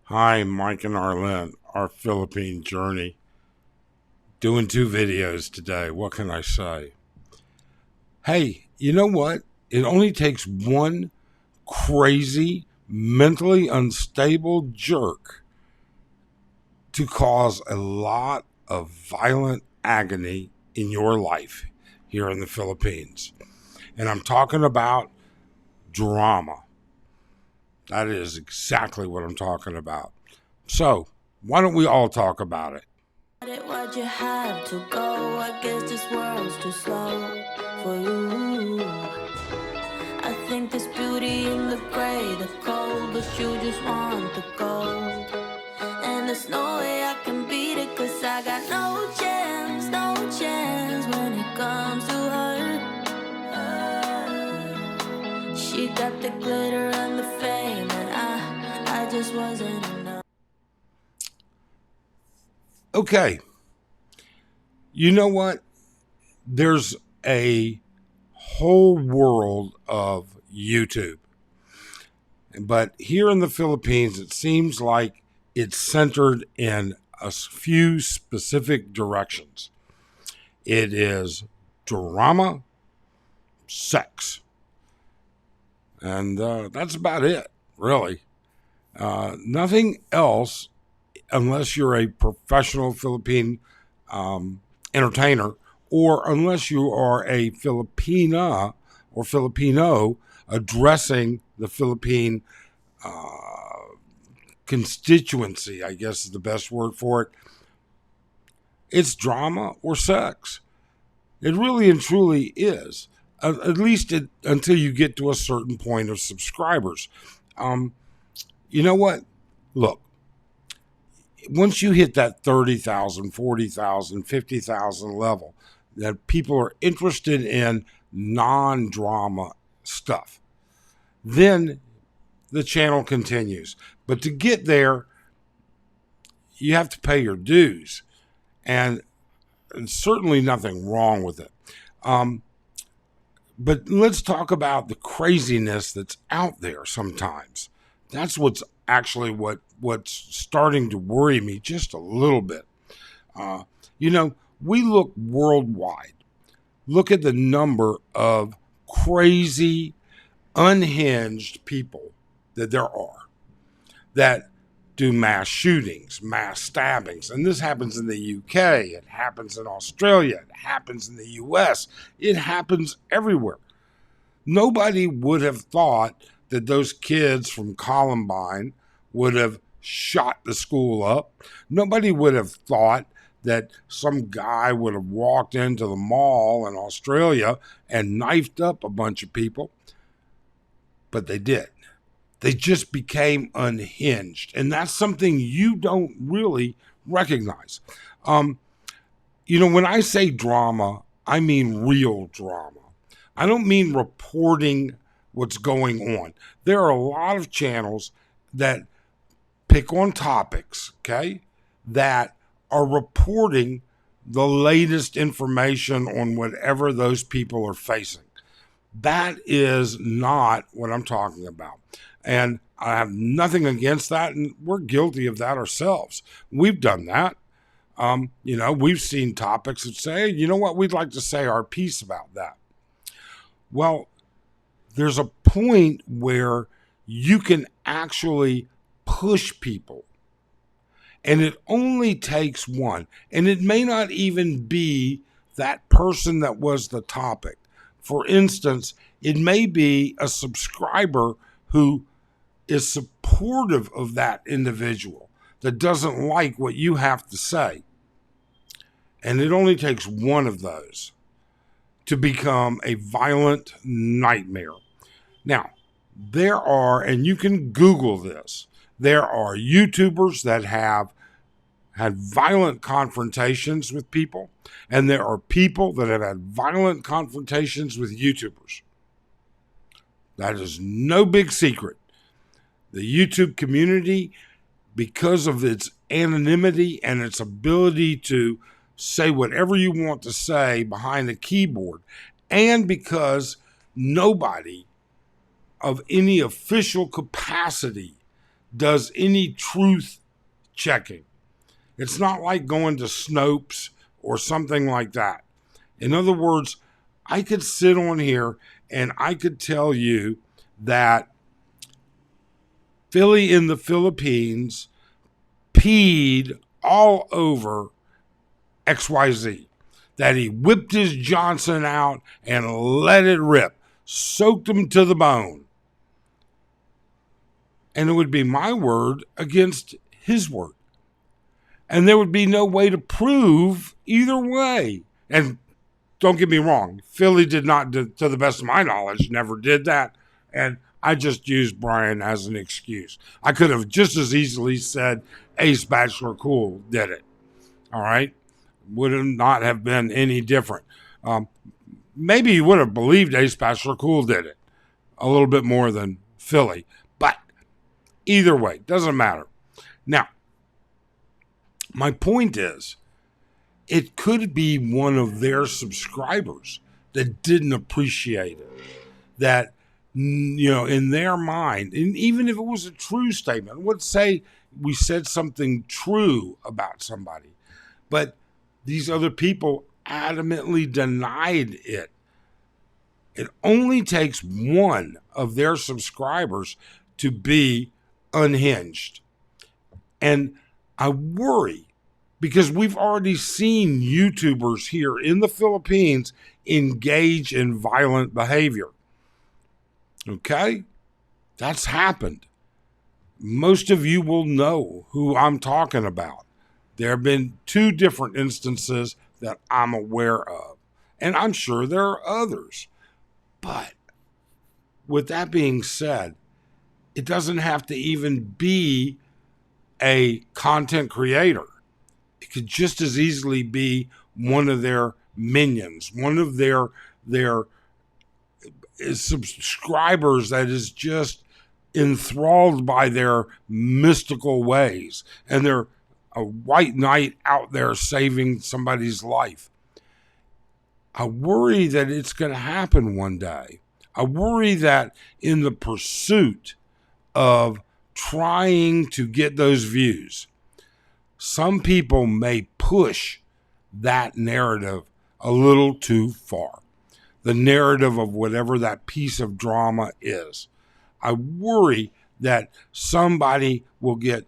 Hi, Mike and Arlen, our Philippine journey. Doing two videos today. What can I say? Hey, you know what? It only takes one crazy, mentally unstable jerk to cause a lot of violent agony in your life here in the Philippines. And I'm talking about drama. That is exactly what I'm talking about. So, why don't we all talk about it? Why'd you have to go? I guess this world's too slow for you. I think there's beauty in the gray, the cold, but you just want the gold. And there's no way I can beat it, cause I got no chance, no chance when it comes to her. She got the glitter and the fame, and I just wasn't enough. Okay, you know what? There's a whole world of YouTube. But here in the Philippines, it seems like it's centered in a few specific directions. It is drama, sex, and that's about it, really. Nothing else, unless you're a professional Philippine entertainer, or unless you are a Filipina or Filipino addressing the Philippine constituency, I guess is the best word for it. It's drama or sex. It really and truly is. At least until you get to a certain point of subscribers. You know what? Look, once you hit that 30,000, 40,000, 50,000 level, that people are interested in non-drama stuff, then the channel continues. But to get there, you have to pay your dues. And certainly nothing wrong with it. But let's talk about the craziness that's out there sometimes. That's what's actually what's starting to worry me just a little bit. We look worldwide. Look at the number of crazy, unhinged people that there are that do mass shootings, mass stabbings. And this happens in the UK, it happens in Australia, it happens in the US, it happens everywhere. Nobody would have thought that those kids from Columbine would have shot the school up. Nobody would have thought that some guy would have walked into the mall in Australia and knifed up a bunch of people. But they did. They just became unhinged. And that's something you don't really recognize. When I say drama, I mean real drama. I don't mean reporting what's going on. There are a lot of channels that pick on topics, okay, that are reporting the latest information on whatever those people are facing. That is not what I'm talking about. And I have nothing against that, and we're guilty of that ourselves. We've done that. We've seen topics that say, you know what, we'd like to say our piece about that. Well, there's a point where you can actually push people, and it only takes one. And it may not even be that person that was the topic. For instance, it may be a subscriber who is supportive of that individual that doesn't like what you have to say. And it only takes one of those to become a violent nightmare. Now, there are, and you can Google this, there are YouTubers that have had violent confrontations with people, and there are people that have had violent confrontations with YouTubers. That is no big secret. The YouTube community, because of its anonymity and its ability to say whatever you want to say behind the keyboard, and because nobody of any official capacity does any truth checking. It's not like going to Snopes or something like that. In other words, I could sit on here and I could tell you that Philly in the Philippines peed all over XYZ. That he whipped his Johnson out and let it rip, soaked him to the bone. And it would be my word against his word. And there would be no way to prove either way. And don't get me wrong, Philly did not, to the best of my knowledge, never did that. And I just used Brian as an excuse. I could have just as easily said Ace Bachelor Cool did it. All right? Would not have been any different. Maybe you would have believed Ace Bachelor Cool did it a little bit more than Philly. But either way, doesn't matter. Now, my point is, it could be one of their subscribers that didn't appreciate it. That, in their mind, and even if it was a true statement, let's say we said something true about somebody, but these other people adamantly denied it. It only takes one of their subscribers to be unhinged. And I worry because we've already seen YouTubers here in the Philippines engage in violent behavior. Okay? That's happened. Most of you will know who I'm talking about. There have been 2 different instances that I'm aware of. And I'm sure there are others. But with that being said, it doesn't have to even be a content creator. It could just as easily be one of their minions, one of their subscribers that is just enthralled by their mystical ways. And they're a white knight out there saving somebody's life. I worry that it's going to happen one day. I worry that in the pursuit of trying to get those views, some people may push that narrative a little too far. The narrative of whatever that piece of drama is. I worry that somebody will get,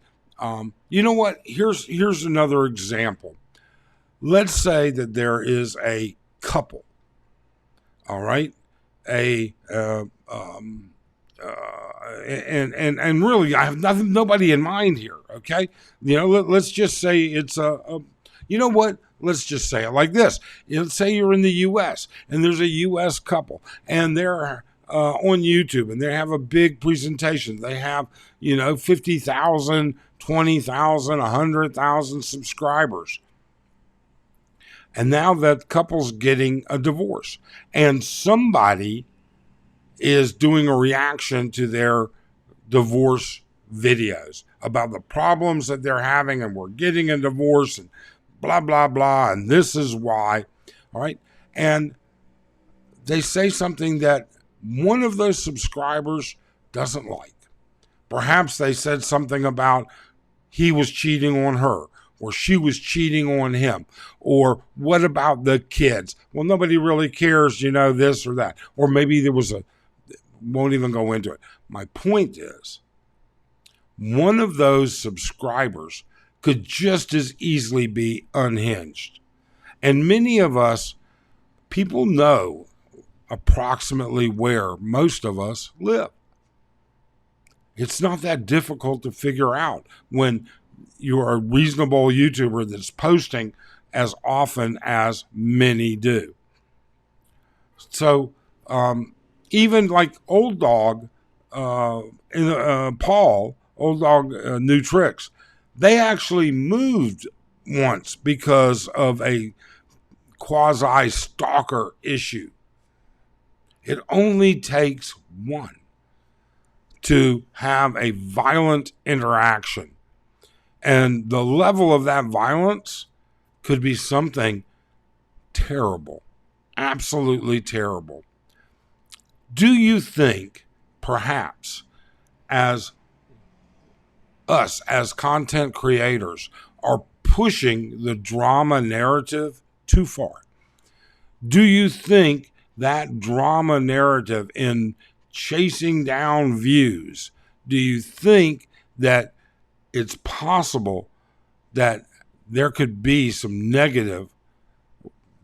you know what? Here's another example. Let's say that there is a couple, all right? And really, I have nobody in mind here, okay? Let's just say it's you know what? Let's just say it like this. Let's say you're in the U.S. and there's a U.S. couple and they're on YouTube and they have a big presentation. They have, 50,000, 20,000, 100,000 subscribers. And now that couple's getting a divorce and somebody is doing a reaction to their divorce videos about the problems that they're having and we're getting a divorce and blah, blah, blah, and this is why, all right? And they say something that one of those subscribers doesn't like. Perhaps they said something about he was cheating on her or she was cheating on him, or what about the kids? Well, nobody really cares, this or that. Or maybe there was won't even go into it. My point is, one of those subscribers could just as easily be unhinged. And many of us, people know approximately where most of us live. It's not that difficult to figure out when you're a reasonable YouTuber that's posting as often as many do. So even like Old Dog, Paul, Old Dog New Tricks, they actually moved once because of a quasi-stalker issue. It only takes one to have a violent interaction. And the level of that violence could be something terrible, absolutely terrible. Do you think, perhaps, as us as content creators are pushing the drama narrative too far? Do you think that drama narrative in chasing down views, do you think that it's possible that there could be some negative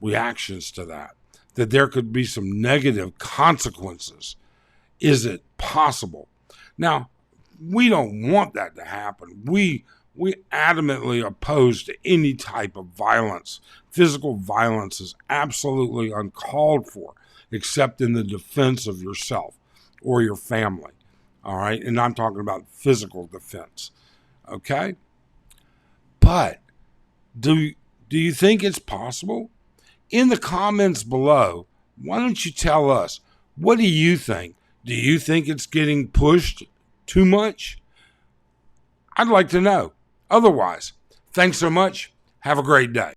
reactions to that? That there could be some negative consequences? Is it possible? Now, we don't want that to happen. We adamantly oppose to any type of violence. Physical violence is absolutely uncalled for, except in the defense of yourself or your family. All right? And I'm talking about physical defense. Okay? But do you think it's possible? In the comments below, why don't you tell us, what do you think? Do you think it's getting pushed too much? I'd like to know. Otherwise, thanks so much. Have a great day.